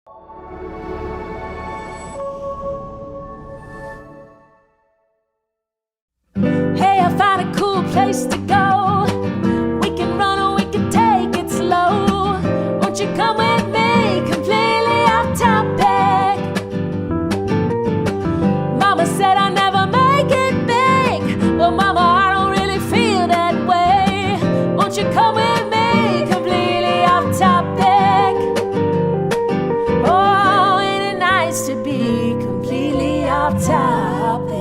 Hey, I found a cool place to go. We can run or we can take it slow. Won't you come with me? Completely off topic. Mama said I never make it big. Well, Mama, I don't really feel that way. Won't you come with me? Completely off topic. Oh, ain't it nice to be completely off topic?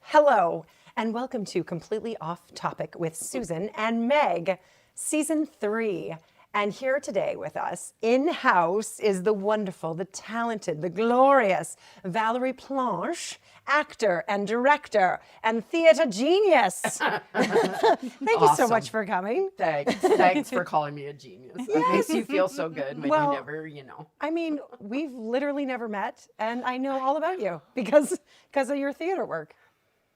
Hello, and welcome to Completely Off Topic with Susan and Meg, Season 3. And here today with us, in-house, is the wonderful, the talented, the glorious Valerie Planche, actor and director and theatre genius. Thank you so much for coming. Thanks for calling me a genius. It makes you feel so good when Well, you never, I mean, we've literally never met, and I know all about you because of your theatre work.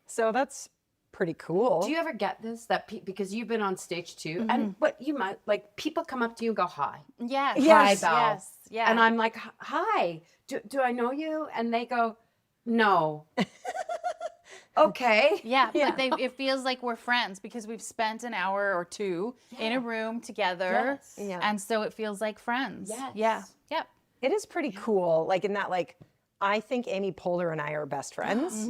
So that's pretty cool. Do you ever get this because you've been on stage too, and what you might like people come up to you and go hi. Yes. Yes. Hi, Val. Yes. Yeah. And I'm like, hi. Do I know you? And they go, no. Okay. Yeah, but it feels like we're friends because we've spent an hour or two in a room together. Yes. Yeah. And so it feels like friends. Yes. Yeah. Yep. It is pretty cool. Like in that, like, I think Amy Poehler and I are best friends.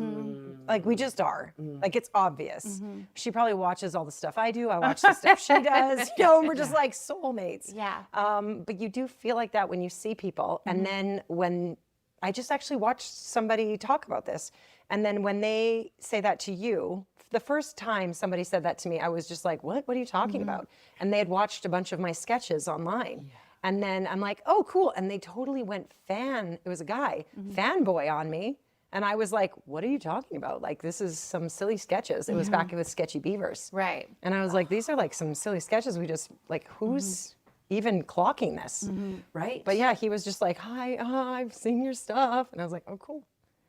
Like we just are. Like it's obvious. She probably watches all the stuff I do. I watch the stuff she does. You know, and we're just like soulmates. Yeah. But you do feel like that when you see people. And then when I just actually watched somebody talk about this, and then when they say that to you, the first time somebody said that to me, I was just like, what? What are you talking about? And they had watched a bunch of my sketches online. And then I'm like, oh, cool. And they totally went it was a guy, fanboy on me. And I was like, what are you talking about? Like, this is some silly sketches. It was back with Sketchy Beavers. Right. And I was like, these are like some silly sketches. We just, like, who's even clocking this? Right. But yeah, he was just like, hi, I've seen your stuff. And I was like, oh, cool.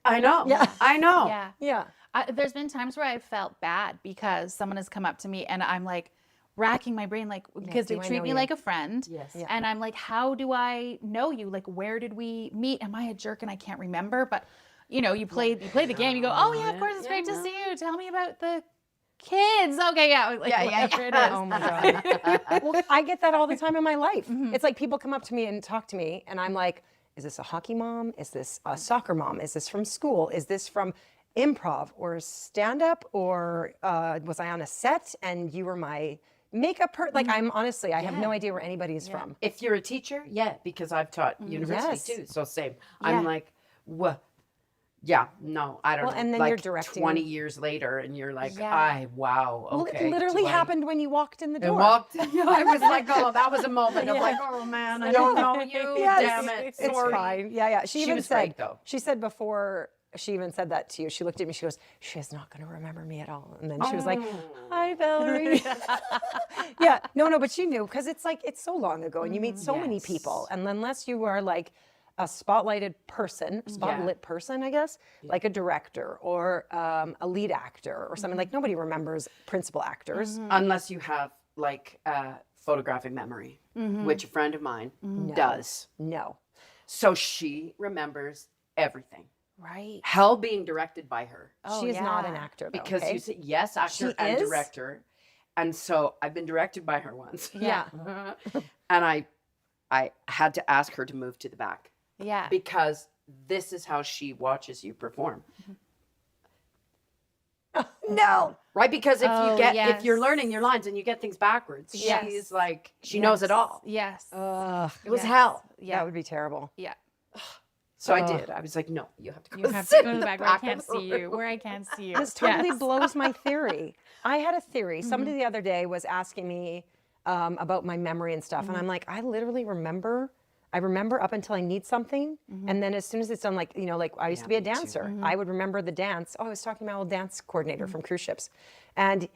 I know. Yeah. I know. Yeah. Yeah. There's been times where I felt bad because someone has come up to me and I'm like racking my brain, like, because do they I treat know me you? like a friend. Yes. Yeah. And I'm like, how do I know you? Like, where did we meet? Am I a jerk and I can't remember? But, you know, you play the game. You go, oh, yeah, of course, it's great to see you. Tell me about the kids. Okay, yeah. Like, whatever it is. Oh my God. Well, I get that all the time in my life. It's like people come up to me and talk to me, and I'm like, is this a hockey mom? Is this a soccer mom? Is this from school? Is this from improv or stand-up? Or was I on a set and you were my makeup like I'm honestly, I have no idea where anybody is from. If you're a teacher, because I've taught university Yes. too. So same. I'm like, what? Yeah, no, I don't know. And then like you're directing. 20 years later and you're like, Yeah. wow, okay. Well, it literally happened when you walked in the door. I was like, oh, that was a moment of like, oh man, I don't know you. Yes, Damn it. It's Sorry. fine. Yeah. She even was said, great, though. She said before she even said that to you, she looked at me, she goes, she's not going to remember me at all. And then she was like, hi, Valerie. Yeah, no, but she knew because it's like, it's so long ago and you meet so many people. And unless you are like a spotlit person, I guess, like a director or a lead actor or something, like nobody remembers principal actors. Unless you have like photographic memory, which a friend of mine does. No. So she remembers everything. Right. Hell being directed by her. She is not an actor, though, Because okay? you said, yes, actor She and is? director. And so I've been directed by her once. Yeah. And I had to ask her to move to the back Yeah. because this is how she watches you perform. No. Right? Because if Oh, you get, yes. if you're learning your lines and you get things backwards, Yes. she's like, she knows it all. Yes. It was Yes. hell. Yeah. That would be terrible. Yeah. So I did. I was like, no, you have to go You have sit to go to in the back where I can't of the see you. room. Where I can't see you. This totally Yes. blows my theory. I had a theory. Somebody the other day was asking me about my memory and stuff. And I'm like, I literally remember. I remember up until I need something. And then as soon as it's done, like, you know, like I used to be a dancer. I would remember the dance. Oh, I was talking to my old dance coordinator from cruise ships. And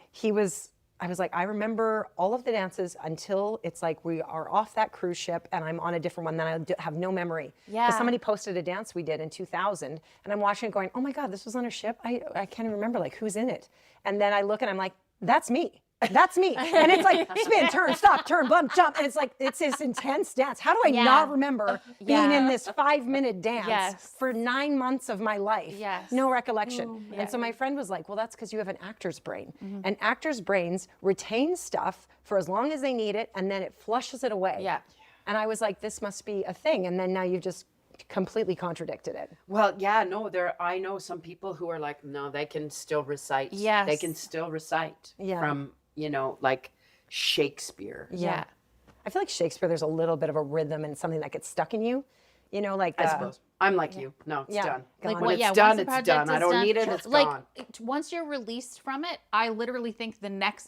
I was like, I remember all of the dances until it's like we are off that cruise ship and I'm on a different one. Then I have no memory. Yeah. Because somebody posted a dance we did in 2000 and I'm watching it going, oh my God, this was on a ship? I can't even remember, like, who's in it? And then I look and I'm like, that's me. That's me. And it's like spin, turn, stop, turn, bump, jump. And it's like, it's this intense dance. How do I not remember being in this 5-minute dance for 9 months of my life? No recollection. And so my friend was like, well, that's because you have an actor's brain. And actors' brains retain stuff for as long as they need it, and then it flushes it away. And I was like, this must be a thing. And then now you've just completely contradicted it. Well, yeah, no, I know some people who are like, no, they can still recite. They can still recite from, like Shakespeare. I feel like Shakespeare, there's a little bit of a rhythm and something that gets stuck in you. Like I suppose. I'm like you. No, it's done. Like, when it's done, it's done. I don't need it, it's gone. Once you're released from it, I literally think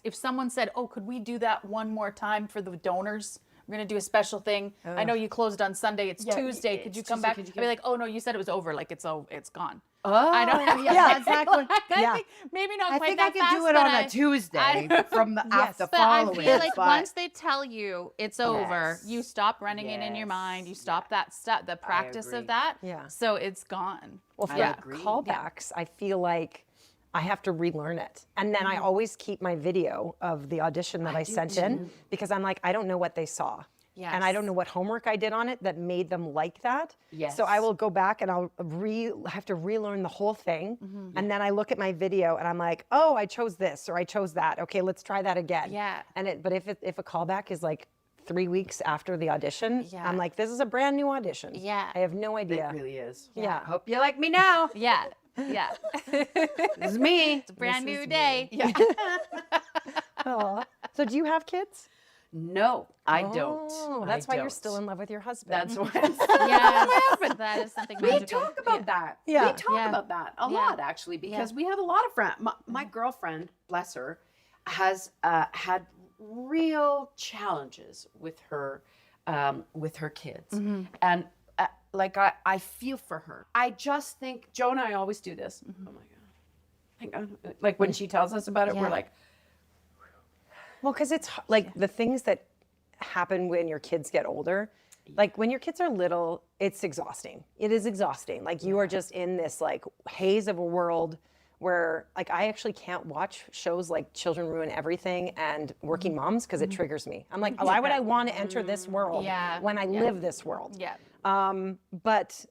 if someone said, oh, could we do that one more time for the donors? We're going to do a special thing. I know you closed on Sunday. It's Tuesday. Could you come back? I'd be like, oh, no, you said it was over. Like, it's gone. Oh, I don't yeah, exactly. I think maybe not quite that fast. I think I could do it on a Tuesday from the after following. But I feel like once they tell you it's over, you stop running it in your mind. You stop the practice of that. So it's gone. Well, for callbacks, I feel like I have to relearn it. And then I always keep my video of the audition that I sent in, because I'm like, I don't know what they saw. And I don't know what homework I did on it that made them like that. So I will go back and I'll have to relearn the whole thing. And then I look at my video and I'm like, oh, I chose this or I chose that. Okay, let's try that again. But if a callback is like 3 weeks after the audition, I'm like, this is a brand new audition. I have no idea. It really is. Hope you like me now. This is me. It's a brand new day. So do you have kids? No, I don't. That's why you're still in love with your husband. That's why. That is something we magical. talk about that. We talk about that a lot, actually, because we have a lot of friends. My girlfriend, bless her, has had real challenges with her kids, and like I feel for her. I just think Joe and I always do this. Oh my God. Like when she tells us about it, we're like, well, because it's like the things that happen when your kids get older, like when your kids are little, it's exhausting. It is exhausting. Like you are just in this like haze of a world where like I actually can't watch shows like Children Ruin Everything and Working Moms because it triggers me. I'm like, why would I want to enter this world when I live this world? But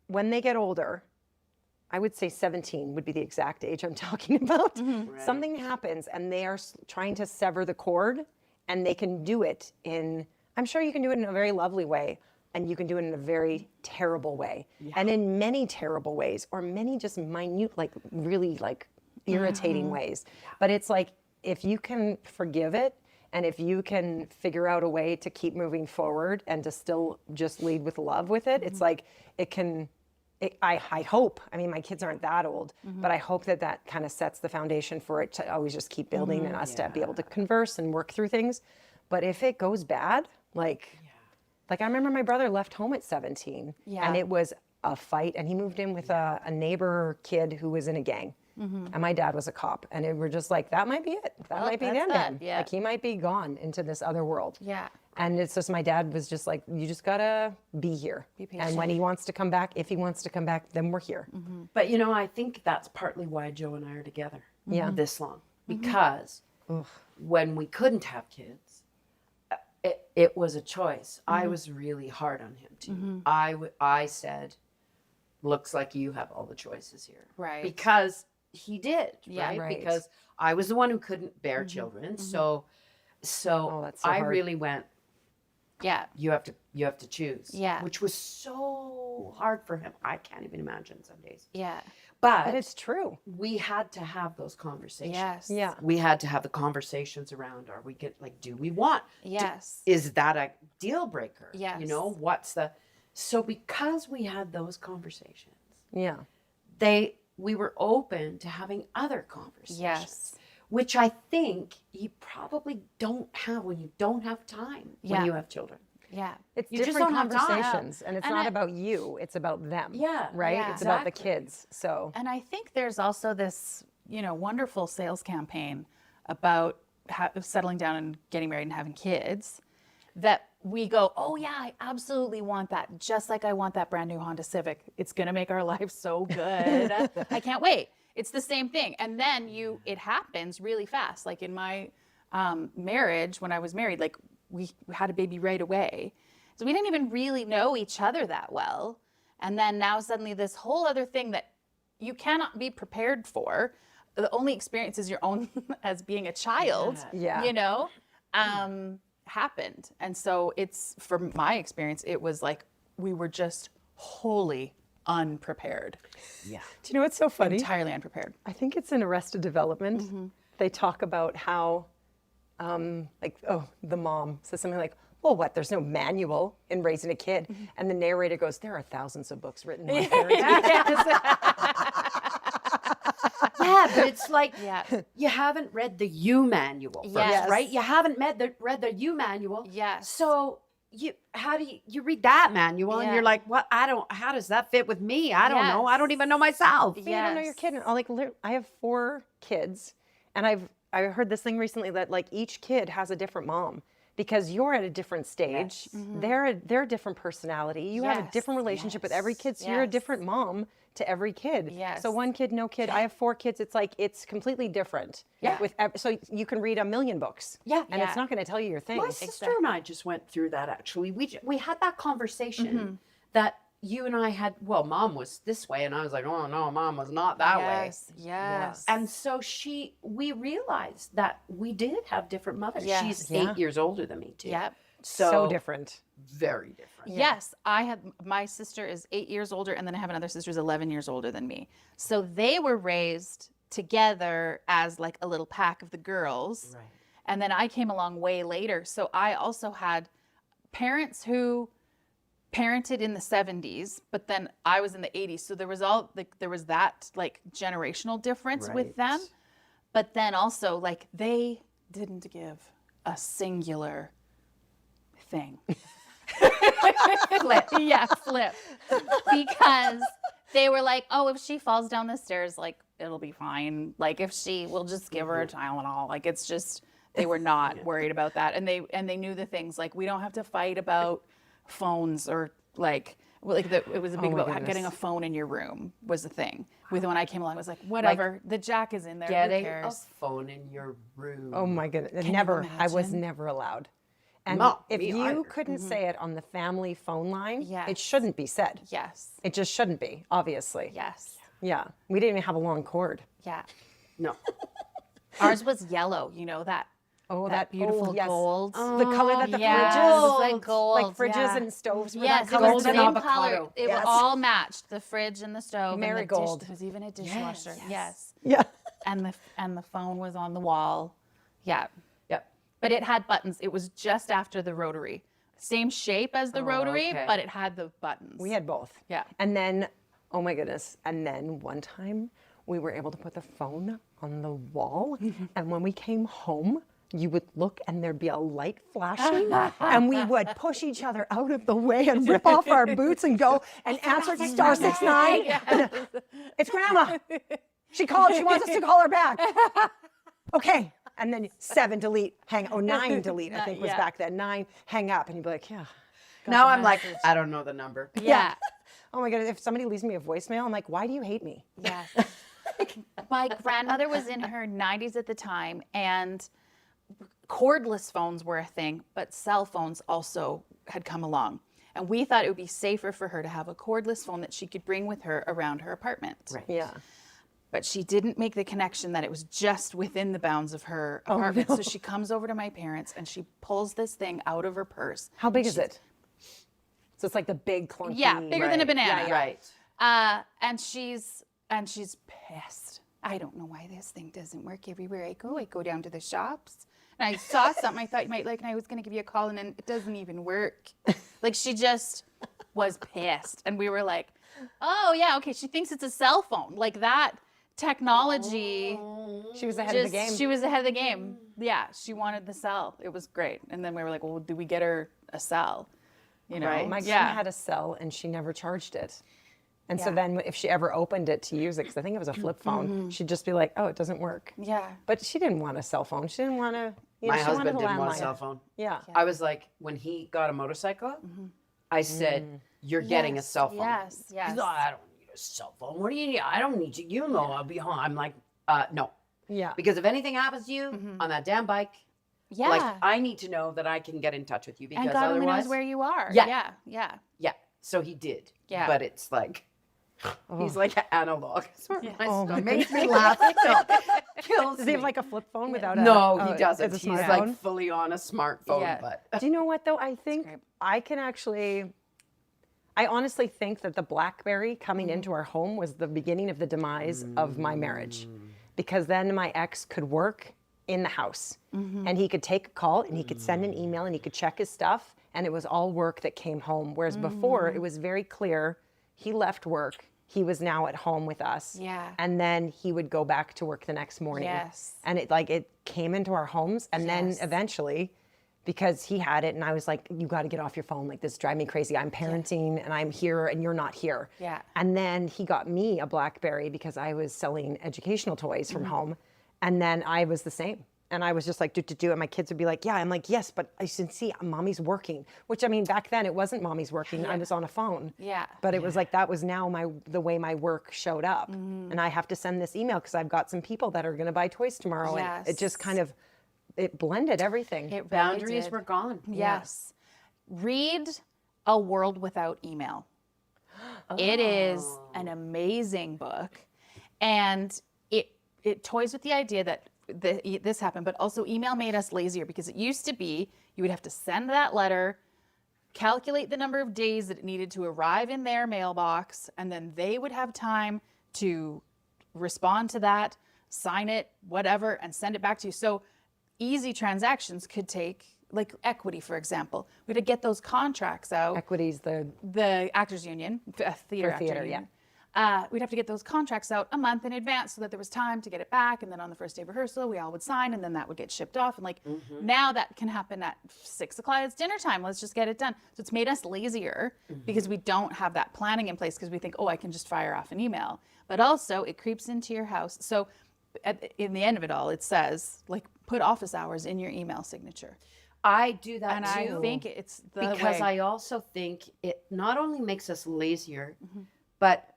when they get older, I would say 17 would be the exact age I'm talking about. Something happens and they are trying to sever the cord, and they can do it I'm sure you can do it in a very lovely way, and you can do it in a very terrible way. And in many terrible ways, or many just minute, like really like irritating ways. But it's like, if you can forgive it, and if you can figure out a way to keep moving forward and to still just lead with love with it, it's like, I hope, I mean, my kids aren't that old, but I hope that kind of sets the foundation for it to always just keep building and us to be able to converse and work through things. But if it goes bad, like I remember my brother left home at 17 and it was a fight, and he moved in with a neighbor kid who was in a gang. And my dad was a cop, and we're just like, that might be it. That might be the end of him. Like he might be gone into this other world. And it's just, my dad was just like, you just gotta be here. Be patient. And when he wants to come back, if he wants to come back, then we're here. But I think that's partly why Joe and I are together this long. Because when we couldn't have kids, it was a choice. I was really hard on him too. I said, looks like you have all the choices here. Because he did, right? Because I was the one who couldn't bear children. So I really went, you have to choose. Which was so hard for him. I can't even imagine some days. But it's true. We had to have those conversations. Yeah. We had to have the conversations around, are we do we want? Is that a deal breaker? So because we had those conversations, we were open to having other conversations. Which I think you probably don't have when you don't have time when you have children. It's You just different don't have time. conversations, and it's not about you, it's about them. Right? It's about the kids. So And I think there's also this, wonderful sales campaign about settling down and getting married and having kids, that we go, oh yeah, I absolutely want that. Just like I want that brand new Honda Civic. It's going to make our life so good. I can't wait. It's the same thing. And then it happens really fast. Like in my marriage, when I was married, like we had a baby right away. So we didn't even really know each other that well. And then now suddenly this whole other thing that you cannot be prepared for. The only experience is your own as being a child, you know, happened. And so it's, from my experience, it was like we were just wholly unprepared. Yeah. Do you know what's so funny? Entirely unprepared. I think it's in Arrested Development. They talk about how, the mom says something like, well, what, there's no manual in raising a kid. And the narrator goes, there are thousands of books written on parenting. Yeah, but it's like you haven't read the U manual first, right? You haven't read the U manual. Yes. So how do you read that manual and you're like, what? How does that fit with me? I don't know. I don't even know myself. But you don't know your kid. And I have 4 kids, and I heard this thing recently that like each kid has a different mom. Because you're at a different stage, they're a different personality. You have a different relationship with every kid, so you're a different mom to every kid. So one kid, no kid. I have 4 kids. It's like it's completely different. So you can read a million books. And it's not going to tell you your thing. My sister and I just went through that. Actually, we had that conversation that you and I had. Well, Mom was this way, and I was like, oh no, Mom was not that way. Yes. And so we realized that we did have different mothers. She's 8 years older than me too. So different. Very different. Yes, my sister is 8 years older, and then I have another sister who's 11 years older than me. So they were raised together as like a little pack of the girls. Right. And then I came along way later. So I also had parents who parented in the 70s, but then I was in the 80s. So there was that like generational difference with them. But then also like they didn't give a singular thing. Flip. Because they were like, oh, if she falls down the stairs, like it'll be fine. Like we'll just give her a Tylenol. Like it's just, they were not worried about that. And they knew the things like, we don't have to fight about phones or it was a big about getting a phone in your room was the thing. With when I came along, I was like, whatever, the jack is in there. Getting who a cares? phone in your room. Oh my goodness. I was never allowed. And if you couldn't say it on the family phone line, it shouldn't be said. Yes. It just shouldn't be, obviously. Yes. Yeah. We didn't even have a long cord. Yeah. No. Ours was yellow, you know, that beautiful gold. The color that the Yes, fridges, like gold, like fridges and stoves were yes, that it color was the too. same color. It was all matched. The fridge and the stove. Marigold. There was even a dishwasher. Yes. Yeah. And the phone was on the wall. Yeah. Yep. But it had buttons. It was just after the rotary. Same shape as the rotary, but it had the buttons. We had both. Yeah. And then, oh my goodness. And then one time we were able to put the phone on the wall. And when we came home, you would look and there'd be a light flashing and we would push each other out of the way and rip off our boots and go and answer *69. It's Grandma. She called. She wants us to call her back. Okay. And then 7 delete, 9 delete, I think was back then. 9, hang up. And you'd be like, yeah. Now I'm like, I don't know the number. Yeah. Oh my God, if somebody leaves me a voicemail, I'm like, why do you hate me? Yeah. My grandmother was in her 90s at the time, and cordless phones were a thing, but cell phones also had come along. And we thought it would be safer for her to have a cordless phone that she could bring with her around her apartment. Right. Yeah. But she didn't make the connection that it was just within the bounds of her apartment. So she comes over to my parents and she pulls this thing out of her purse. How big is it? So it's like the big clunky. Yeah, bigger than a banana. Yeah, right. And she's pissed. I don't know why this thing doesn't work everywhere I go. I go down to the shops and I saw something I thought you might like, and I was going to give you a call, and then it doesn't even work. Like, she just was pissed. And we were like, oh yeah, okay. She thinks it's a cell phone. Like, that technology. She was ahead of the game. She was ahead of the game. Yeah, she wanted the cell. It was great. And then we were like, well, do we get her a cell? You know, My grandma had a cell and she never charged it. And so then if she ever opened it to use it, because I think it was a flip phone, she'd just be like, oh, it doesn't work. Yeah. But she didn't want a cell phone. She didn't want to. My husband didn't want a cell phone. Yeah. I was like, when he got a motorcycle, I said, you're getting a cell phone. Yes, yes. He's like, I don't need a cell phone. What do you need? I don't need you. You know I'll be home. I'm like, no. Yeah. Because if anything happens to you on that damn bike, Yeah. Like, I need to know that I can get in touch with you because And God only otherwise... knows where you are. Yeah. Yeah. So he did. Yeah. But it's like, he's like analog. my Makes me laugh. Kills Does me. he have like a flip phone without a... No, oh, he doesn't. it's a He's smartphone? like fully on a smartphone. Yeah. But Do you know what though? I think great. I can actually... I honestly think that the BlackBerry coming into our home was the beginning of the demise of my marriage. Because then my ex could work in the house and he could take a call and he could send an email and he could check his stuff and it was all work that came home. Whereas before it was very clear he left work, he was now at home with us. Yeah. And then he would go back to work the next morning. Yes. And it came into our homes and then eventually, because he had it and I was like, you got to get off your phone. Like, this drives me crazy. I'm parenting and I'm here and you're not here. Yeah. And then he got me a BlackBerry because I was selling educational toys from home. And then I was the same. And I was just like, do. And my kids would be like, yeah. I'm like, yes, but I should see mommy's working. Which, I mean, back then it wasn't mommy's working. I was on a phone. Yeah. But it was like, that was now the way my work showed up. And I have to send this email because I've got some people that are going to buy toys tomorrow. And it just kind of, it blended everything. It really boundaries did. were gone. Yes. Read A World Without Email. It is an amazing book. And it toys with the idea that this happened, but also email made us lazier because it used to be you would have to send that letter, calculate the number of days that it needed to arrive in their mailbox, and then they would have time to respond to that, sign it, whatever, and send it back to you. So easy transactions could take, like equity, for example. We had to get those contracts out. Equities, The actors union, theater actor theater, union. We'd have to get those contracts out a month in advance so that there was time to get it back. And then on the first day of rehearsal, we all would sign and then that would get shipped off. And like now that can happen at 6 o'clock. It's dinner time. Let's just get it done. So it's made us lazier because we don't have that planning in place because we think, oh, I can just fire off an email. But also it creeps into your house. So in the end of it all, it says like put office hours in your email signature. I do that And too. I think it's the because way. I also think it not only makes us lazier, but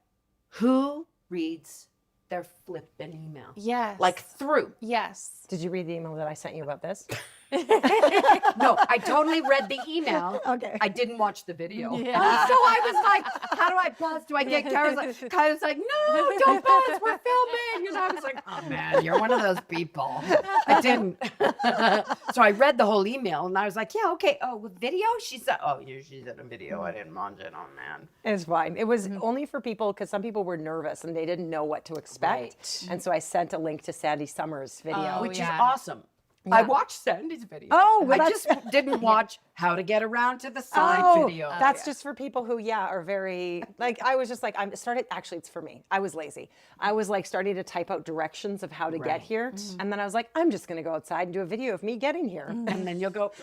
who reads their flippin' email? Yes. Like through. Yes. Did you read the email that I sent you about this? No, I totally read the email. Okay. I didn't watch the video. Yeah. So I was like, how do I buzz? Do I get Kara's like, Kyle's like, no, don't buzz. We're filming. And I was like, oh man, you're one of those people. I didn't. So I read the whole email and I was like, yeah, okay. Oh, with video? She said, oh, she's in a video. I didn't watch it. Oh man. It's fine. It was only for people because some people were nervous and they didn't know what to expect. Right. And so I sent a link to Sandy Summers' video. Oh, Which yeah. is awesome. I watched Sandy's video. Oh, well, I that's- just didn't watch how to get around to the side video. That's just for people who, are very, like, I was just like, actually, it's for me. I was lazy. I was like starting to type out directions of how to get here. And then I was like, I'm just going to go outside and do a video of me getting here. And then you'll go,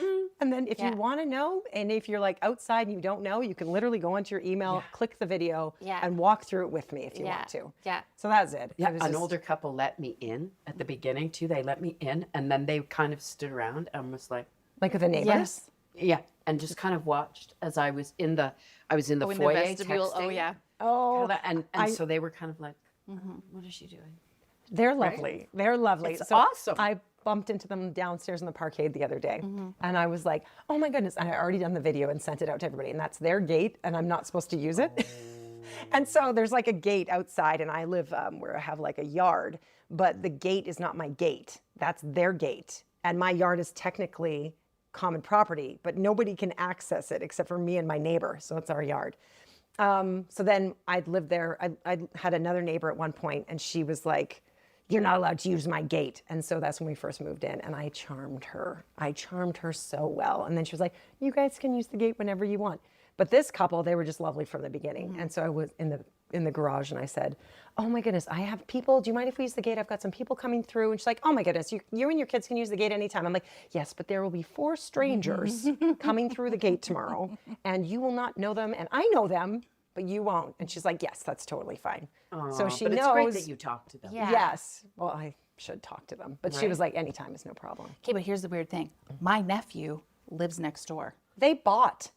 And then if you want to know, and if you're like outside and you don't know, you can literally go onto your email, click the video, and walk through it with me if you want to. Yeah. So that's it. yeah, It was an just- older couple let me in at the beginning too. They let me in and then they kind of stood around and was like, Like with the neighbors? Yes. yeah, and just kind of watched as I was in the Oh, in the foyer vestibule. Oh, texting. yeah. Oh, And so they were kind of like, what is she doing? they're lovely. They're lovely. It's so awesome. I bumped into them downstairs in the parkade the other day. And I was like, oh my goodness. And I already done the video and sent it out to everybody. And that's their gate. And I'm not supposed to use it. And so there's like a gate outside. And I live where I have like a yard. But the gate is not my gate. That's their gate. And my yard is technically common property. But nobody can access it except for me and my neighbor. So it's our yard. So then I'd lived there. I had another neighbor at one point. And she was like, you're not allowed to use my gate. And so that's when we first moved in and I charmed her. I charmed her so well. And then she was like, you guys can use the gate whenever you want. But this couple, they were just lovely from the beginning. And so I was in the garage and I said, oh my goodness, I have people. Do you mind if we use the gate? I've got some people coming through. And she's like, oh my goodness, you and your kids can use the gate anytime. I'm like, yes, but there will be 4 strangers coming through the gate tomorrow and you will not know them. And I know them, but you won't. And she's like, yes, that's totally fine. So she but knows. it's great that you talk to them. Yeah. Yes. Well, I should talk to them. But she was like, anytime is no problem. Okay, but here's the weird thing. My nephew lives next door. They bought.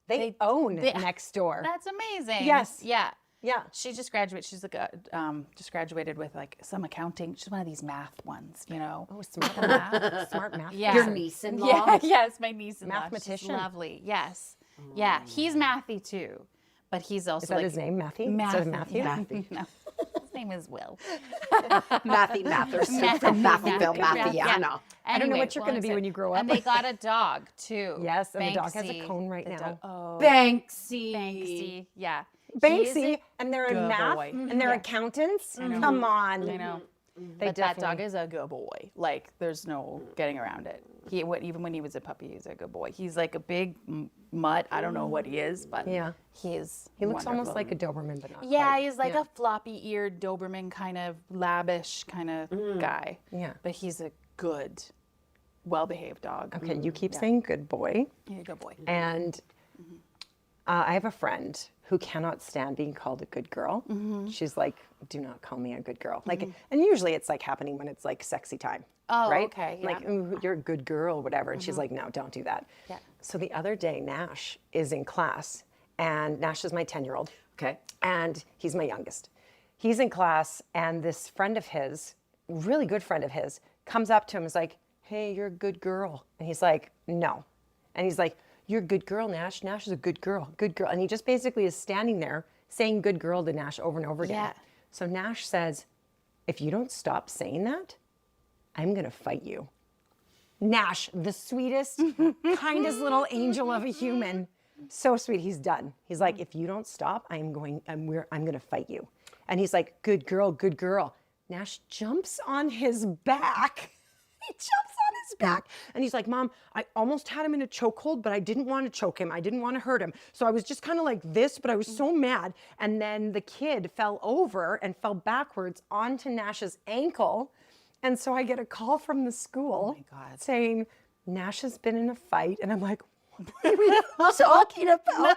They own next door. That's amazing. Yes. Yeah. Yeah. She just graduated. She's like just graduated with like some accounting. She's one of these math ones, you know. Oh, smart math. Smart math. Yeah. Your niece-in-law? Yeah, yes, my niece-in-law. Mathematician. She's lovely. Yes. Yeah, he's mathy too, but he's also Is that like his name, Matthew? Instead of Matthew? Matthew. No, his name is Will. Matthew Matherson from Matthewville, Mattheana. I don't know what you're Anyway, gonna be when you grow And up. they got a dog too. Yes, and the dog has a Banksy. cone right The now. dog- Oh, Banksy. Banksy. Yeah. He is Banksy, a and they're in good math, boy. and they're accountants. Come on. I know. They But that dog definitely- is a good boy. Like, there's no getting around it. Even when he was a puppy, he's a good boy. He's like a big mutt. I don't know what he is, but Yeah. he is. He looks almost wonderful. like a Doberman, but not Yeah, quite. he's like a floppy-eared Doberman kind of lavish kind of guy. Yeah. But he's a good, well-behaved dog. Okay, you keep saying good boy. He's a good boy. And I have a friend who cannot stand being called a good girl. She's like, do not call me a good girl. Like, and usually it's like happening when it's like sexy time. Oh, right? okay, Like, yeah. ooh, you're a good girl, whatever. And she's like, no, don't do that. Yeah. So the other day, Nash is in class, and Nash is my 10-year-old. Okay. And he's my youngest. He's in class, and this friend of his, really good friend of his, comes up to him and is like, hey, you're a good girl. And he's like, no. And he's like, you're a good girl, Nash. Nash is a good girl, good girl. And he just basically is standing there saying good girl to Nash over and over again. Yeah. So Nash says, if you don't stop saying that, I'm going to fight you. Nash, the sweetest, kindest little angel of a human. So sweet. He's done. He's like, if you don't stop, I'm going to fight you. And he's like, good girl, good girl. Nash jumps on his back. He jumps on his back. And he's like, Mom, I almost had him in a chokehold, but I didn't want to choke him. I didn't want to hurt him. So I was just kind of like this, but I was so mad. And then the kid fell over and fell backwards onto Nash's ankle. And so I get a call from the school saying, Nash has been in a fight. And I'm like, what are we talking about?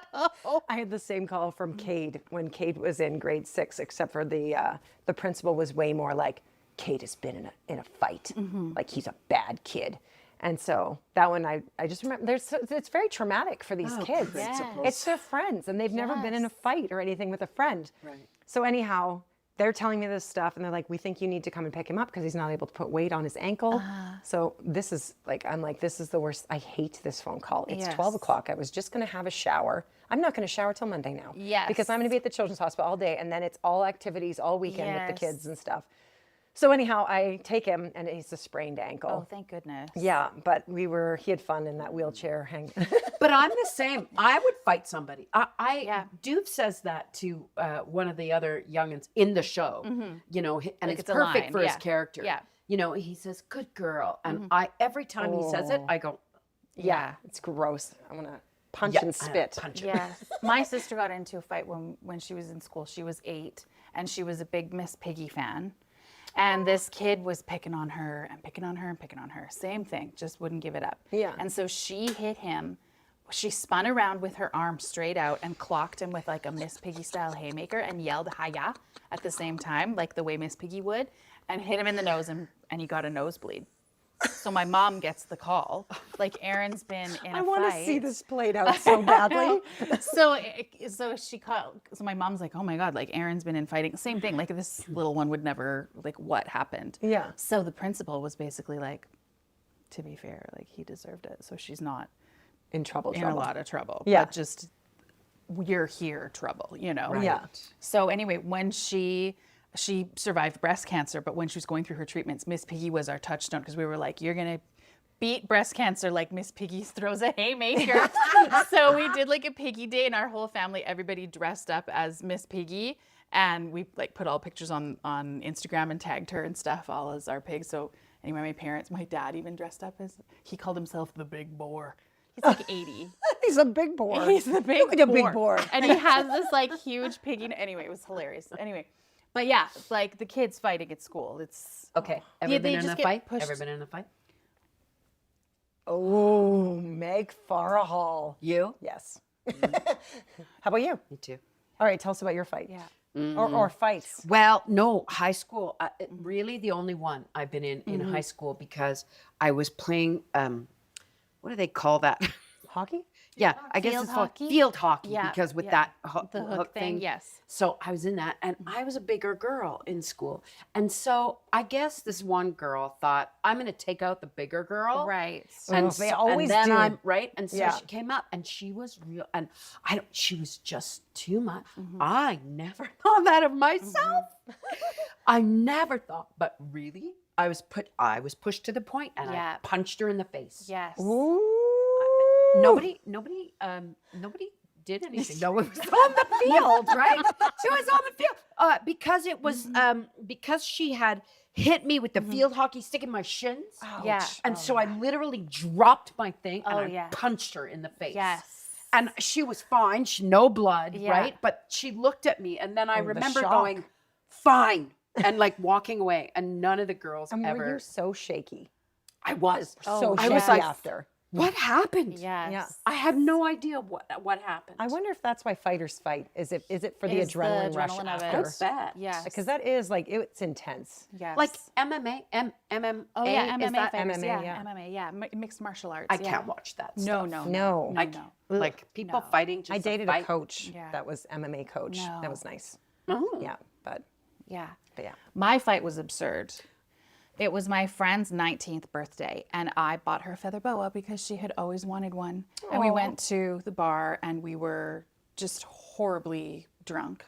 I had the same call from Cade when Cade was in grade 6, except for the principal was way more like, Cade has been in a fight. Like he's a bad kid. And so that one, I just remember, it's very traumatic for these kids. It's their friends, and they've never been in a fight or anything with a friend. Right. So anyhow, they're telling me this stuff, and they're like, we think you need to come and pick him up because he's not able to put weight on his ankle. So this is like, I'm like, this is the worst. I hate this phone call. It's 12 o'clock. I was just going to have a shower. I'm not going to shower till Monday now. Yes. Because I'm going to be at the Children's Hospital all day, and then it's all activities all weekend with the kids and stuff. So anyhow, I take him, and he's a sprained ankle. Oh, thank goodness. Yeah, but he had fun in that wheelchair hanging. But I'm the same. I would fight somebody. Doof says that to one of the other youngins in the show, you know, and Like it's it's a perfect line, for his yeah. character. Yeah. You know, he says, good girl. And every time he says it, I go, Yeah, it's gross. I want to punch and spit. Punch him. Yeah. My sister got into a fight when she was in school. She was 8, and she was a big Miss Piggy fan. And this kid was picking on her and picking on her and picking on her. Same thing, just wouldn't give it up. Yeah. And so she hit him. She spun around with her arm straight out and clocked him with like a Miss Piggy style haymaker and yelled "Hiya" at the same time, like the way Miss Piggy would, and hit him in the nose, and he got a nosebleed. So my mom gets the call, like Aaron's been in a fight. I want to see this played out so badly. So she called. So my mom's like, "Oh my God, like Aaron's been in fighting." Same thing. Like this little one would never like what happened. Yeah. So the principal was basically like, to be fair, like he deserved it. So she's not In trouble. in a lot of trouble. Yeah. But just you're here trouble, you know. Yeah. So anyway, when she survived breast cancer, but when she was going through her treatments, Miss Piggy was our touchstone because we were like, you're gonna beat breast cancer like Miss Piggy throws a haymaker. So we did like a piggy day, and our whole family, everybody dressed up as Miss Piggy, and we like put all pictures on Instagram and tagged her and stuff, all as our pigs. So anyway, my dad even dressed up as, he called himself the Big Boar. He's like 80. He's a big boar. He's the big Look at a big boar. And he has this like huge piggy. Anyway, it was hilarious. Anyway, but yeah, like the kids fighting at school. It's Okay. Ever Yeah, been they in just a get fight? pushed. Ever been in a fight? Oh, Meg Farahall. You? Yes. How about you? Me too. All right, tell us about your fight. yeah. Or fights. Well, no, high school. Really, the only one I've been in high school because I was playing. What do they call that? Hockey? Yeah, I guess Field it's called hockey? field hockey Yeah, because with yeah. that The hook hook thing, yes. So I was in that, and I was a bigger girl in school. And so I guess this one girl thought, I'm going to take out the bigger girl. Right. And, They always and then do. I'm right. And so Yeah. she came up and she was real. And she was just too much. Mm-hmm. I never thought that of myself. I never thought, but really, I was pushed to the point and Yeah. I punched her in the face. Yes. Ooh. Nobody did anything. No one was on the field, right? She was on the field because it was because she had hit me with the field hockey stick in my shins. Yeah. And so I literally dropped my thing and I yeah. punched her in the face. Yes. And she was fine. No blood, Yeah. right? But she looked at me and then I the remember shock. going, fine, and like walking away. And none of the girls And ever. were you so shaky? I was. So I shaky was like, after. what happened? Yes. Yeah. I had no idea what happened. I wonder if that's why fighters fight. Is it for the Is the adrenaline rush adrenaline of it. after? That's bad. Yes. Because that is like it's intense. Yes. Like MMA, MMA. Oh yeah, is MMA that fighters. MMA, Yeah, yeah. MMA. Yeah, mixed martial arts. I yeah. can't watch that No, stuff. no, No. no, I no. can't. Like people No. fighting just I to dated a fight. coach Yeah. that was MMA coach. No. That was nice. Oh. Yeah, but Yeah. yeah. My fight was absurd. It was my friend's 19th birthday, and I bought her a feather boa because she had always wanted one. And we went to the bar, and we were just horribly drunk.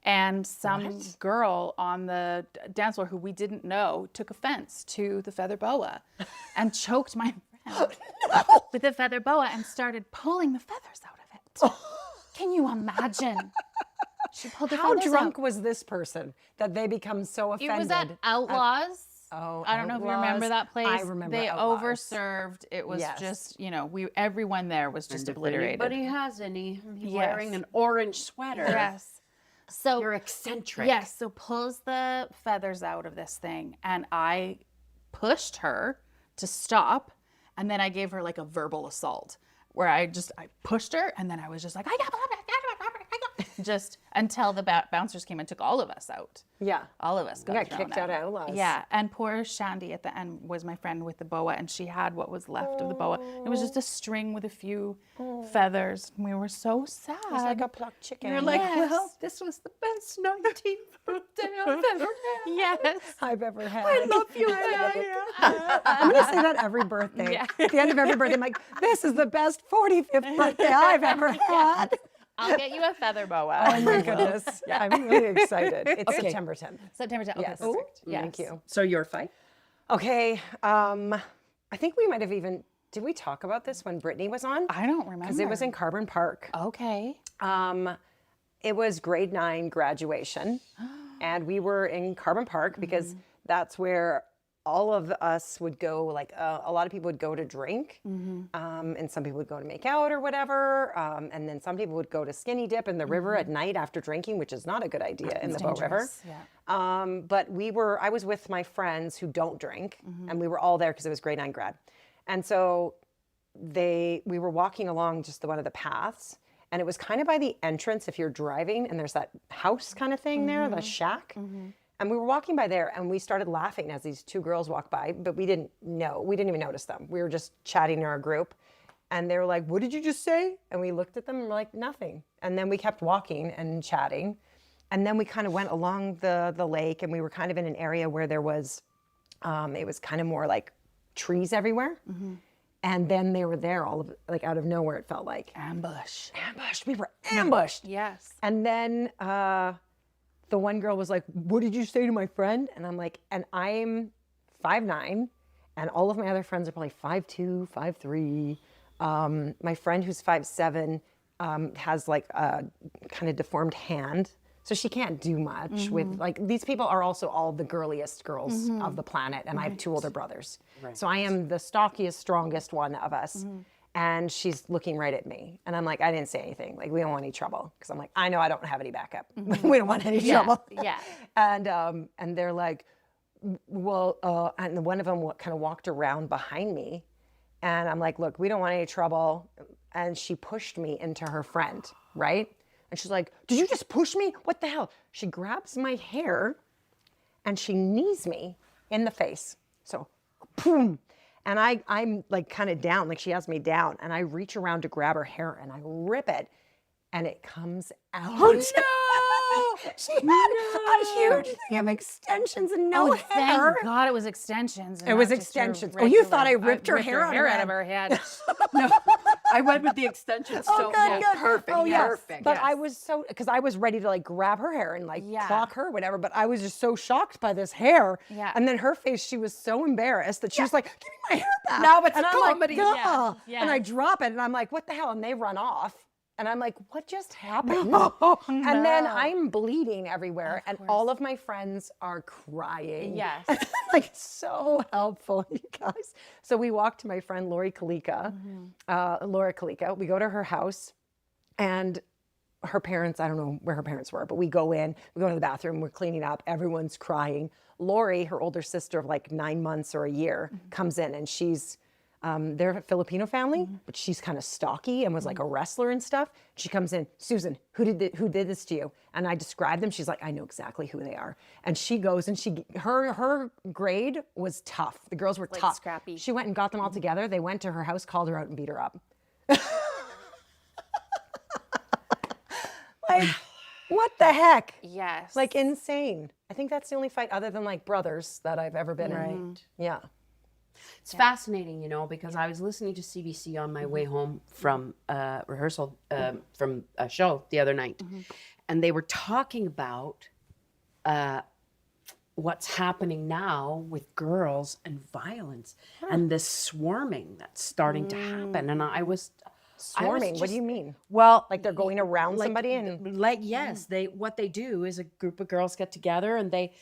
And some girl on the dance floor who we didn't know took offense to the feather boa and choked my friend with the feather boa and started pulling the feathers out of it. Can you imagine? She pulled the How feathers drunk out. was this person that they become so It offended? was at Outlaws. Oh, I don't know if you remember Outlaws. that place. I remember They Outlaws. overserved. It was Yes. just, everyone there was just If obliterated. anybody has any, he's Yes. wearing an orange sweater. Yes. So You're eccentric. yes, so pulls the feathers out of this thing, and I pushed her to stop, and then I gave her like a verbal assault where I pushed her, and then I was just like, just until the bouncers came and took all of us out. Yeah. All of us got got thrown kicked out of Outlaws. Yeah, and poor Shandy at the end was my friend with the boa, and she had what was left of the boa. It was just a string with a few feathers. And we were so sad. It's like a plucked chicken. You're like, Yes. well, this was the best 19th birthday I've ever had. yes. I've ever had. I love you, I'm going to say that every birthday. Yeah. At the end of every birthday, I'm like, this is the best 45th birthday I've ever had. I'll get you a feather boa. Oh my goodness. I'm really excited. It's September 10th. September 10th. Okay, Yes. perfect. Thank you. So your fight? Okay. I think we might have even, did we talk about this when Brittany was on? I don't remember. Because it was in Carbon Park. Okay. It was grade 9 graduation. And we were in Carbon Park because that's where all of us would go, like a lot of people would go to drink, and some people would go to make out or whatever, and then some people would go to skinny dip in the river at night after drinking, which is not a good idea in the Bow River. Yeah. But I was with my friends who don't drink, and we were all there because it was grade 9 grad. And so we were walking along just one of the paths, and it was kind of by the entrance if you're driving, and there's that house kind of thing there, the shack. And we were walking by there, and we started laughing as these two girls walked by, but we didn't even notice them. We were just chatting in our group, and they were like, "What did you just say?" And we looked at them and we're like, "Nothing." And then we kept walking and chatting, and then we kind of went along the lake, and we were kind of in an area where there was, it was kind of more like trees everywhere. And then they were there all of like out of nowhere, it felt like. Ambush. Ambushed. We were ambushed. Yes. And then the one girl was like, "What did you say to my friend?" And I'm like, and I'm 5'9", and all of my other friends are probably 5'2", 5'3". My friend who's 5'7", has like a kind of deformed hand. So she can't do much with, like, these people are also all the girliest girls of the planet, and I have 2 older brothers. So I am the stockiest, strongest one of us. And she's looking right at me. And I'm like, I didn't say anything. Like, we don't want any trouble. Because I'm like, I know I don't have any backup. We don't want any trouble. Yeah. And they're like, well, and one of them kind of walked around behind me. And I'm like, look, we don't want any trouble. And she pushed me into her friend, right? And she's like, "Did you just push me? What the hell?" She grabs my hair and she knees me in the face. So, boom. And I'm like kind of down, like she has me down, and I reach around to grab her hair and I rip it, and it comes out. Oh no! She had a huge thing of extensions and no hair. Thank God it was extensions. and It was not just your extensions. Oh, you thought I regular- ripped her hair out of her head. No, I went with the extensions. Oh, So good. perfect. Oh, yeah. Perfect. But I was so, because I was ready to like grab her hair and like clock her, whatever. But I was just so shocked by this hair. Yeah. And then her face, she was so embarrassed that she was like, "Give me my hair back." Now it's and I'm comedy. Like, Yeah. "Duh." Yeah. And I drop it, and I'm like, "What the hell?" And they run off. And I'm like, what just happened? And then I'm bleeding everywhere, and all of my friends are crying. Yes. Like, so helpful, you guys. So we walk to my friend Laura Kalika. We go to her house, and her parents, I don't know where her parents were, but we go in, we go to the bathroom, we're cleaning up, everyone's crying. Lori, her older sister of like 9 months or a year, comes in, and she's, they're a Filipino family, but she's kind of stocky and was like a wrestler and stuff. She comes in, "Susan, who did this to you?" And I describe them. She's like, "I know exactly who they are." And she goes and her grade was tough. The girls were tough. scrappy. She went and got them all together. They went to her house, called her out, and beat her up. Like, what the heck? Yes. Like, insane. I think that's the only fight other than like brothers that I've ever been in. Right. Yeah. It's fascinating, because I was listening to CBC on my way home from rehearsal from a show the other night, and they were talking about what's happening now with girls and violence and this swarming that's starting to happen. And I was Swarming. What do you mean? Well, Like they're going around somebody and yes, what they do is a group of girls get together, and they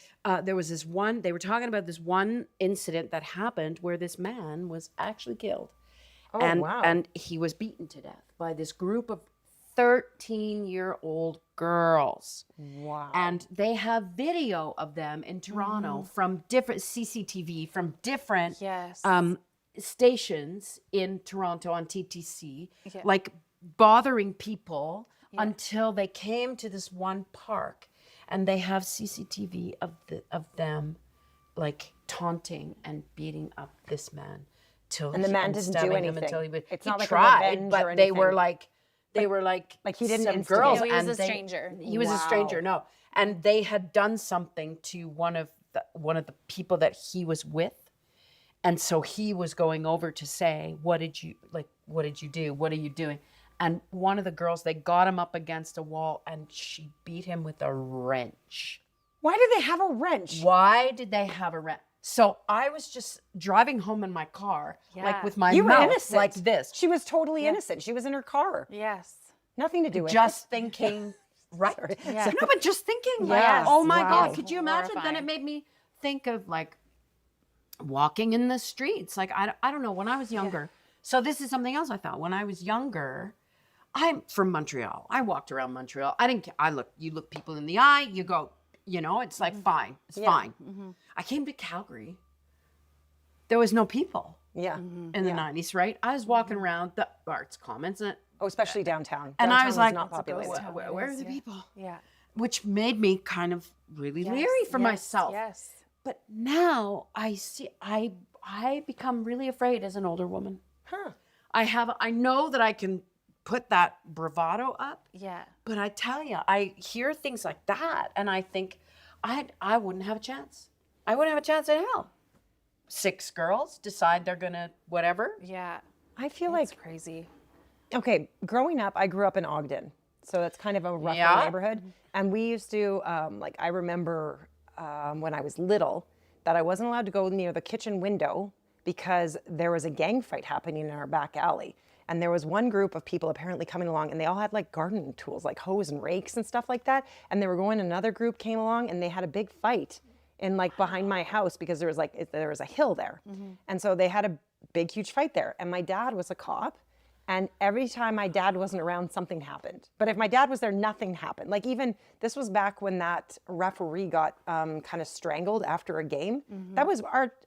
there was this one, they were talking about this one incident that happened where this man was actually killed. wow. And he was beaten to death by this group of 13-year-old girls. wow. And they have video of them in Toronto from different CCTV, from different Yes. stations in Toronto on TTC, like bothering people until they came to this one park, and they have CCTV of them like taunting and beating up this man till And the man didn't do stabbing him anything. until he It's he not like a tried, revenge but or they were anything. like he didn't some instigate. girls. So he was and a stranger. He was a stranger, no, and they had done something to one of the people that he was with. And so he was going over to say, what did you do? What are you doing? And one of the girls, they got him up against a wall, and she beat him with a wrench. Why do they have a wrench? Why did they have a wrench? So I was just driving home in my car, like with my You were mouth innocent. like this, She was totally innocent. She was in her car. Yes. Nothing to do with just thinking, right? Yeah. No, but just thinking, Yes. oh my Wow. God, could you imagine? Then it Horrifying. made me think of like walking in the streets. Like, I don't know, when I was younger. So this is something else I thought. When I was younger, I'm from Montreal. I walked around Montreal. I didn't care. You look people in the eye, you go, it's like, fine. It's fine. I came to Calgary. There was no people Yeah. in the 90s, right? I was walking around the Arts Commons, and Oh, especially downtown. I Downtown was like, not populated. where are the people? Yeah. Which made me kind of really leery for myself. Yes. But now I see, I become really afraid as an older woman. Huh. I know that I can put that bravado up, Yeah. but I tell you, I hear things like that, and I think I wouldn't have a chance. I wouldn't have a chance in hell. 6 girls decide they're gonna whatever. Yeah. I feel That's like, crazy. okay, growing up, I grew up in Ogden. So that's kind of a rougher Yeah. neighborhood. And we used to, I remember when I was little, that I wasn't allowed to go near the kitchen window because there was a gang fight happening in our back alley. And there was one group of people apparently coming along, and they all had like gardening tools, like hoes and rakes and stuff like that. And they were going, another group came along, and they had a big fight in like behind my house because there was a hill there. And so they had a big, huge fight there. And my dad was a cop. And every time my dad wasn't around, something happened. But if my dad was there, nothing happened. Like, even, this was back when that referee got kind of strangled after a game. That was,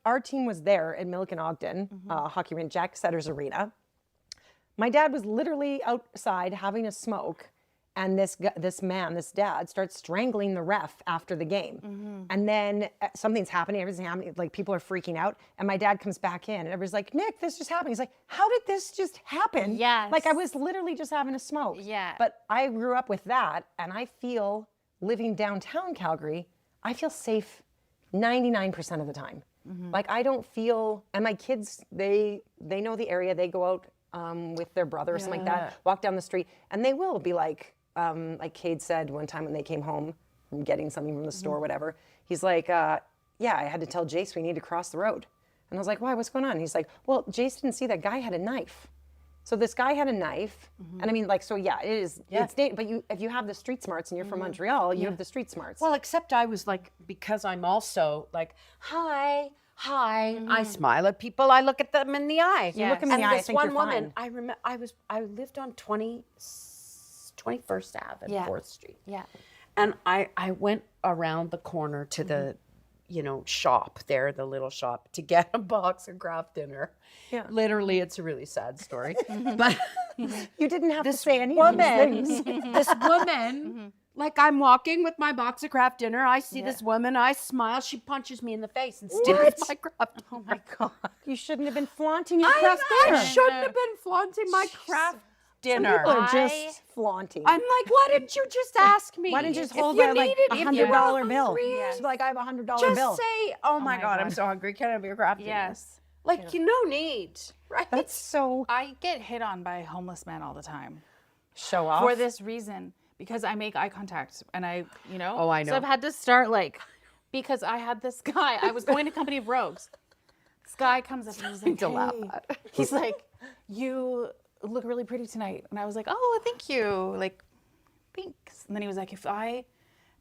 our team was there in Milliken Ogden, hockey rink, Jack Setter's Arena. My dad was literally outside having a smoke, And this dad, starts strangling the ref after the game. And then something's happening, everything's happening, like people are freaking out. And my dad comes back in and everybody's like, Nick, this just happened. He's like, how did this just happen? Yes. Like I was literally just having a smoke. Yeah. But I grew up with that, and I feel, living downtown Calgary, I feel safe 99% of the time. Like I don't feel, and my kids, they know the area, they go out with their brother or something like that, walk down the street, and they will be like Cade said one time when they came home from getting something from the store or whatever, he's like, yeah, I had to tell Jace we need to cross the road. And I was like, why, what's going on? He's like, well, Jace didn't see that guy had a knife. So this guy had a knife, and I mean, like, so yeah, it is, it's but if you have the street smarts and you're from Montreal, you have the street smarts. Well, except I was like, because I'm also like, hi, I smile at people, I look at them in the eye. You look in the eye, I this think one you're woman, fine. I remember, I lived on 21st Ave and 4th Street. Yeah. And I went around the corner to the, shop there, the little shop, to get a box of Kraft dinner. Yeah. Literally, it's a really sad story. But You didn't have to say any woman, of these things. this woman, like I'm walking with my box of Kraft dinner, I see this woman, I smile, she punches me in the face and steals my Kraft. Oh my God. You shouldn't have been flaunting your I Kraft dinner. shouldn't have been flaunting my Kraft dinner. People are just flaunting. I'm like, why didn't you just ask me? Why didn't you just If hold you like needed- a if you were $100 bill? hungry, Just be like, I have a $100 Just bill. say, oh my my God, I'm God. so hungry. Can I have your Kraft dinner? Yes. Like, you no need, right? That's so I get hit on by homeless men all the time show off. for this reason, because I make eye contact and Oh, I know. So I've had to start because I had this guy, I was going to Company of Rogues. This guy comes up and he's like, to laugh "Hey." at. He's like, you look really pretty tonight. And I was like, oh, thank you. Like, thanks. And then he was like, if I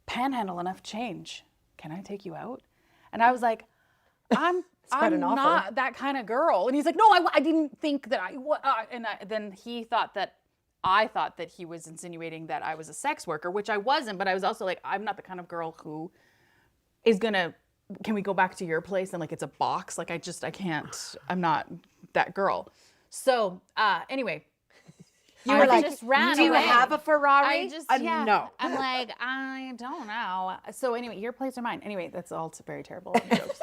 panhandle enough change, can I take you out? And I was like, I'm quite an offer. not that kind of girl. And he's like, no, I didn't think that then he thought that I thought that he was insinuating that I was a sex worker, which I wasn't. But I was also like, I'm not the kind of girl who is gonna, can we go back to your place and like it's a box? Like I can't, I'm not that girl. So anyway, You were like, just ran do you away. have a Ferrari? I just, yeah. No. I'm like, I don't know. So anyway, your place or mine? Anyway, that's all very terrible jokes.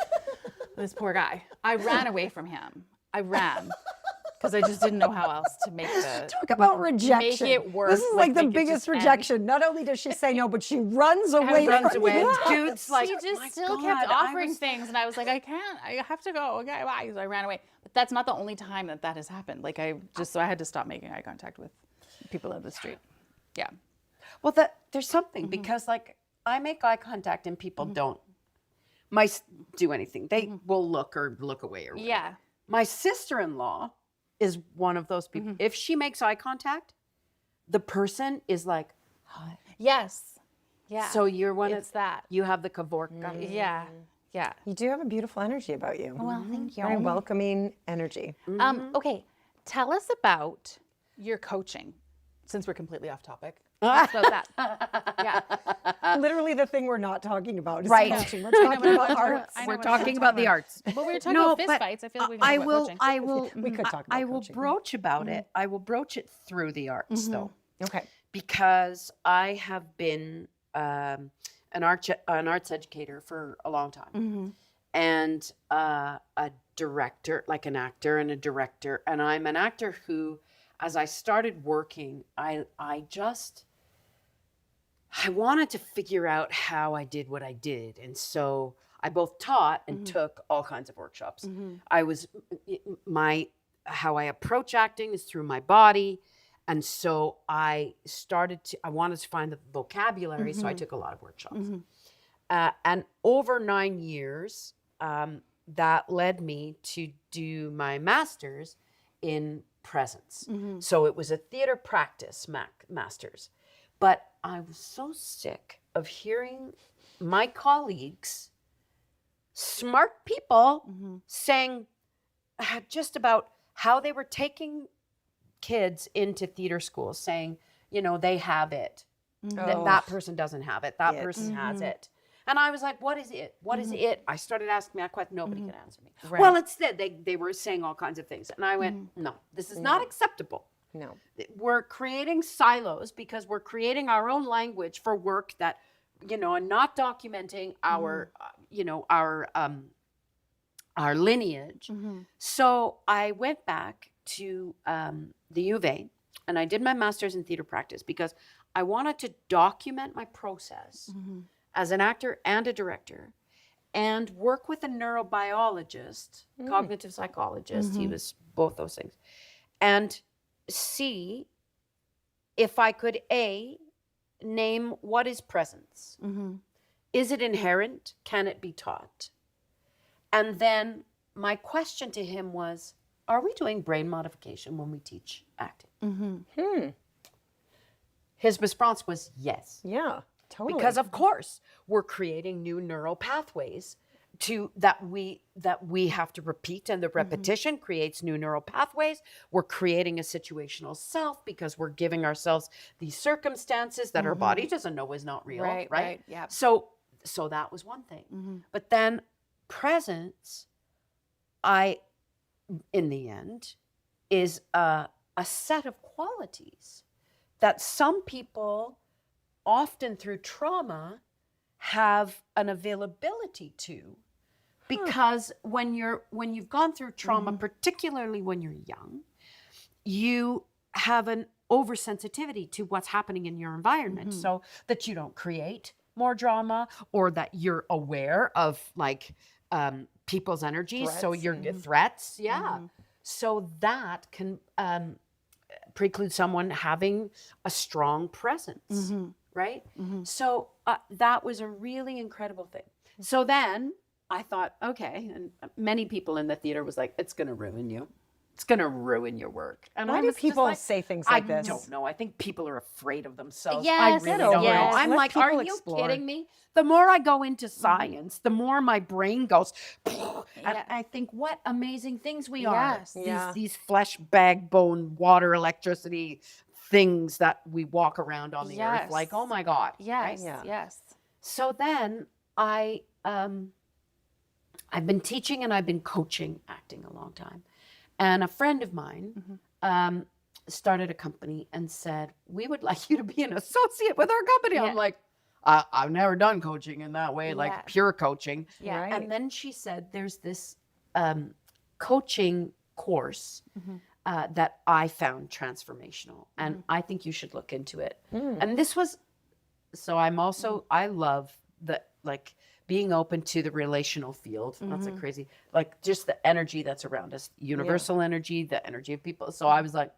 This poor guy. I ran away from him. I ran because I just didn't know how else to make the Talk about rejection. make it work. This is like the make it biggest just end. rejection. Not only does she say no, but she runs away. runs from away. you. Dude's like, He "My just still God, kept I offering was-" things, and I was like, I can't. I have to go. Okay, bye. So I ran away. But that's not the only time that has happened. Like so I had to stop making eye contact with people in the street. Yeah. Well, there's something because like I make eye contact and people don't do anything. They will look away or whatever. Yeah. My sister-in-law is one of those people. If she makes eye contact, the person is like, hi. Yes. Yeah. So you're one It's of that. You have the Kavorka. Yeah. Yeah. You do have a beautiful energy about you. Well, thank you. Very welcoming energy. Okay. Tell us about your coaching, since we're completely off topic. Tell us about that. Yeah. Literally the thing we're not talking about is Right. coaching. We're talking about arts. I know We're what talking about the arts. But we were talking about fist fights. I feel like we can talk about coaching. I will. We could talk about I will coaching. broach about it. I will broach it through the arts, though, Okay. because I have been an arts educator for a long time, and a director, like an actor and a director. And I'm an actor who, as I started working, I wanted to figure out how I did what I did. And so I both taught and took all kinds of workshops. How I approach acting is through my body. And so I wanted to find the vocabulary. So I took a lot of workshops. And over 9 years, that led me to do my master's in presence. So it was a theater practice master's. But I was so sick of hearing my colleagues, smart people, saying just about how they were taking kids into theater schools, saying, they have it. That person doesn't have it. That person has it. And I was like, what is it? What is it? I started asking that question. Nobody could answer me. Right. Well, it's that they were saying all kinds of things. And I went, no, this is not acceptable. No. We're creating silos because we're creating our own language for work that, and not documenting our, our lineage. So I went back to the U of A and I did my master's in theater practice because I wanted to document my process as an actor and a director and work with a neurobiologist, cognitive psychologist. He was both those things. And see if I could, name what is presence. Is it inherent? Can it be taught? And then my question to him was, are we doing brain modification when we teach acting? His response was yes. Yeah, totally. Because of course we're creating new neural pathways that we have to repeat, and the repetition creates new neural pathways. We're creating a situational self because we're giving ourselves these circumstances that our body doesn't know is not real. Right. Yeah. So that was one thing. But then presence, in the end, is a set of qualities that some people, often through trauma, have an availability to, because when you've gone through trauma, particularly when you're young, you have an oversensitivity to what's happening in your environment, so that you don't create more drama, or that you're aware of people's energies, so you're threats, so that can preclude someone having a strong presence, right? So that was a really incredible thing. So then I thought, okay, and many people in the theater was like, it's going to ruin you. It's going to ruin your work. And why do people say things like this? I don't know. I think people are afraid of themselves. Yes, I really don't know. yes. I'm Let like, are people you explore. kidding me? The more I go into science, the more my brain goes, and I think what amazing things we are. Yes. These flesh, bag, bone, water, electricity things that we walk around on the earth. Like, oh my God. Yes. Right? Yes. So then I've been teaching and I've been coaching acting a long time. And a friend of mine started a company and said, we would like you to be an associate with our company. I'm like, I've never done coaching in that way, like pure coaching. Yeah. Right. And then she said, there's this coaching course that I found transformational. And I think you should look into it. And this was, so I'm also, I love the, being open to the relational field. That's a crazy, just the energy that's around us, universal energy, the energy of people. So I was like,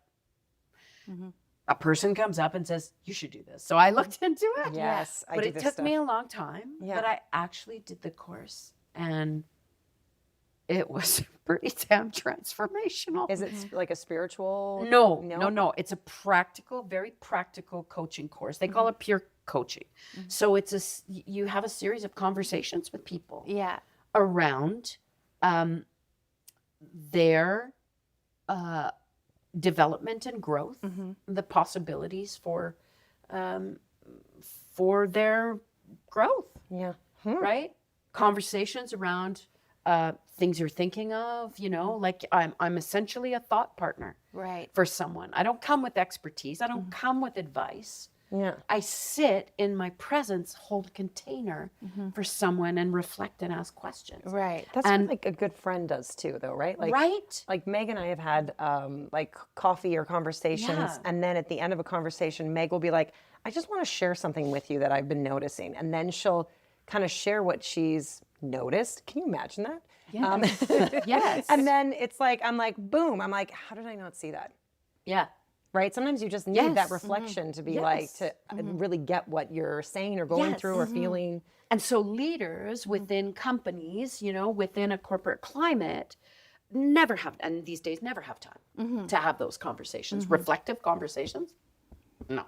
a person comes up and says, you should do this. So I looked into it. Yes, I but do it this took stuff. me a long time. Yeah. But I actually did the course, and it was pretty damn transformational. Is it like a spiritual? No. It's a practical, very practical coaching course. They call it pure coaching. So it's you have a series of conversations with people around their development and growth, the possibilities for their growth. Yeah. Right? Conversations around things you're thinking of, like I'm essentially a thought partner for someone. I don't come with expertise. I don't come with advice. Yeah. I sit in my presence, hold a container for someone, and reflect and ask questions. Right. That's what a good friend does too, though, right? Like Meg and I have had coffee or conversations, and then at the end of a conversation, Meg will be like, I just want to share something with you that I've been noticing. And then she'll kind of share what she's noticed. Can you imagine that? Yes. Yes. And then it's like, I'm like, boom. I'm like, how did I not see that? Yeah. Right? Sometimes you just need that reflection to be to really get what you're saying or going through or feeling. And so leaders within companies, within a corporate climate, never have, and these days never have time to have those conversations, reflective conversations. No.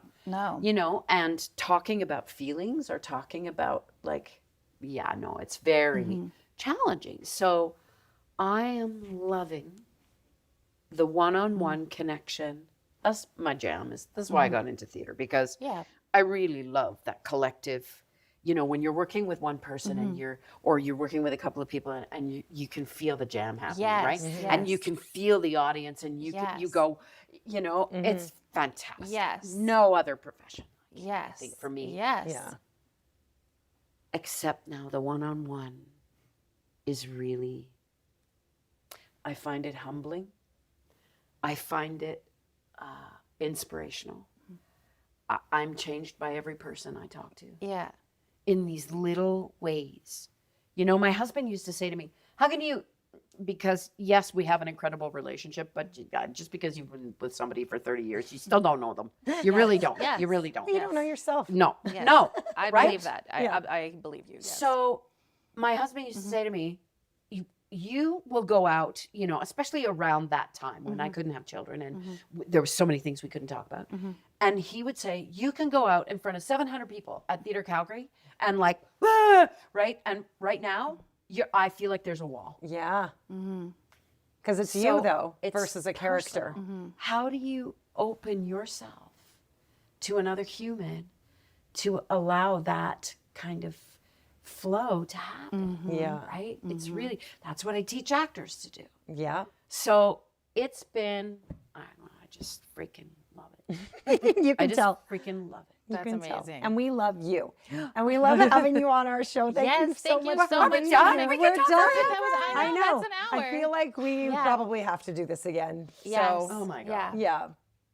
And talking about feelings or talking about it's very challenging. So I am loving the one-on-one connection. That's my jam. That's why I got into theater, because I really love that collective you know, when you're working with one person and you're working with a couple of people and you can feel the jam happening, right? And you can feel the audience and you go, you know, it's fantastic. Yes. No other profession. Yes. I think for me. Yes. Yeah. Except now the one-on-one is really, I find it humbling. I find it inspirational. I'm changed by every person I talk to. Yeah. In these little ways. You know, my husband used to say to me, how can you, because yes, we have an incredible relationship, but just because you've been with somebody for 30 years, you still don't know them. You really don't. Yes. You really don't. You don't know yourself. No, Yes. no. I right? believe that. I believe you. Yes. So my husband used to say to me, you will go out, you know, especially around that time when I couldn't have children and there were so many things we couldn't talk about. And he would say, you can go out in front of 700 people at Theatre Calgary and like, right? And right now, I feel like there's a wall. Yeah. Because it's So you, though, it's versus a character. personal. How do you open yourself to another human to allow that kind of flow to happen? Yeah. Right? It's really, that's what I teach actors to do. Yeah. So it's been, I don't know, I just freaking love it. You I can just tell. freaking love it. You That's can tell. amazing. And we love you. And we love having you on our show. Thank you Yes, so thank you much. so for much. being done? here. We We're could talk done. forever. I know. That's an hour. I feel like we Yeah. probably have to do this again. Yes. So, Oh my God. Yeah. yeah.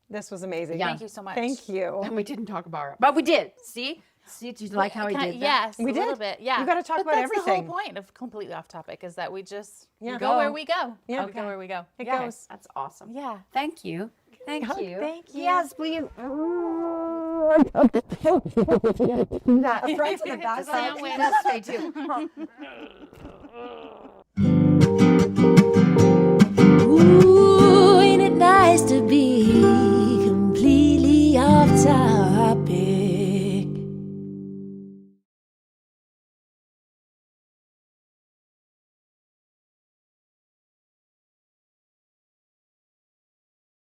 This was amazing. Yeah. Thank you so much. Thank you. And we didn't talk about it. But we did. See? Did you like how I did that? Yes, We a little did. bit. Yeah. You gotta talk But about that's everything. the whole point of completely off topic is that we just Yeah. go where we go. Yeah. We go where we go. It Yeah, goes. that's awesome. Yeah. Thank you. Thank Hug. you. Thank you. Yes, please. That front to the back Just side. sound way- This way too. Ooh, ain't it nice to be completely off time?